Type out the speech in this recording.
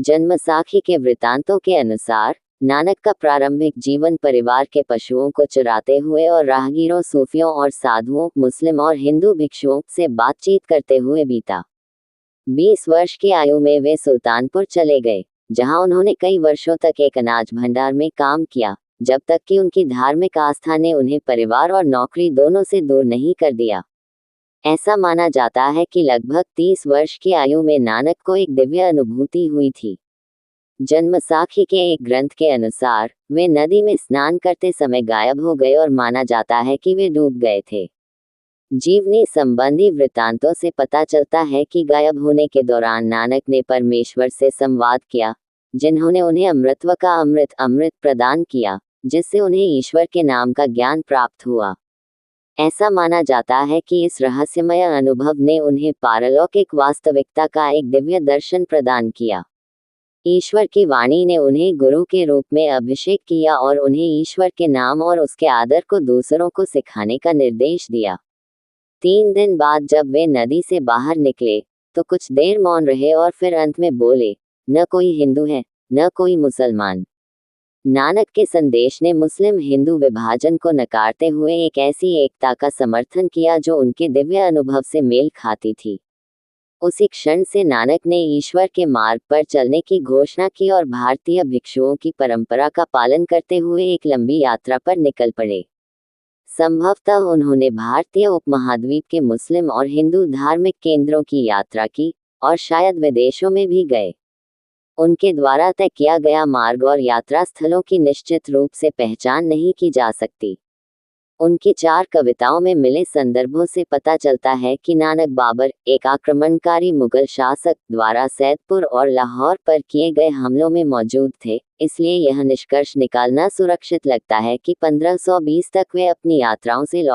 जन्मसाखी के वृतांतों के अनुसार नानक का प्रारंभिक जीवन परिवार के पशुओं को चराते हुए और राहगीरों, सूफियों और साधुओं, मुस्लिम और हिंदू भिक्षुओं से बातचीत करते हुए बीता। 20 वर्ष की आयु में वे सुल्तानपुर चले गए, जहां उन्होंने कई वर्षों तक एक अनाज भंडार में काम किया, जब तक कि उनकी धार्मिक आस्था ने उन्हें परिवार और नौकरी दोनों से दूर नहीं कर दिया। ऐसा माना जाता है कि लगभग 30 वर्ष की आयु में नानक को एक दिव्य अनुभूति हुई थी। जन्मसाखी के एक ग्रंथ के अनुसार वे नदी में स्नान करते समय गायब हो गए और माना जाता है कि वे डूब गए थे। जीवनी संबंधी वृत्तांतों से पता चलता है कि गायब होने के दौरान नानक ने परमेश्वर से संवाद किया, जिन्होंने उन्हें अमृतत्व का अमृत प्रदान किया, जिससे उन्हें ईश्वर के नाम का ज्ञान प्राप्त हुआ। ऐसा माना जाता है कि इस रहस्यमय अनुभव ने उन्हें पारलौकिक वास्तविकता का एक दिव्य दर्शन प्रदान किया। ईश्वर की वाणी ने उन्हें गुरु के रूप में अभिषेक किया और उन्हें ईश्वर के नाम और उसके आदर को दूसरों को सिखाने का निर्देश दिया। 3 दिन बाद जब वे नदी से बाहर निकले, तो कुछ देर मौन रहे और फिर अंत में बोले, न कोई हिंदू है, न कोई मुसलमान। नानक के संदेश ने मुस्लिम हिंदू विभाजन को नकारते हुए एक ऐसी एकता का समर्थन किया जो उनके दिव्य अनुभव से मेल खाती थी। उसी क्षण से नानक ने ईश्वर के मार्ग पर चलने की घोषणा की और भारतीय भिक्षुओं की परंपरा का पालन करते हुए एक लंबी यात्रा पर निकल पड़े। संभवतः उन्होंने भारतीय उपमहाद्वीप के मुस्लिम और हिंदू धार्मिक केंद्रों की यात्रा की और शायद विदेशों में भी गए। उनके द्वारा तय किया गया मार्ग और यात्रा स्थलों की निश्चित रूप से पहचान नहीं की जा सकती। उनकी 4 कविताओं में मिले संदर्भों से पता चलता है कि नानक बाबर, एक आक्रमणकारी मुगल शासक, द्वारा सैदपुर और लाहौर पर किए गए हमलों में मौजूद थे। इसलिए यह निष्कर्ष निकालना सुरक्षित लगता है कि 1520 तक वे अपनी यात्राओं से लौट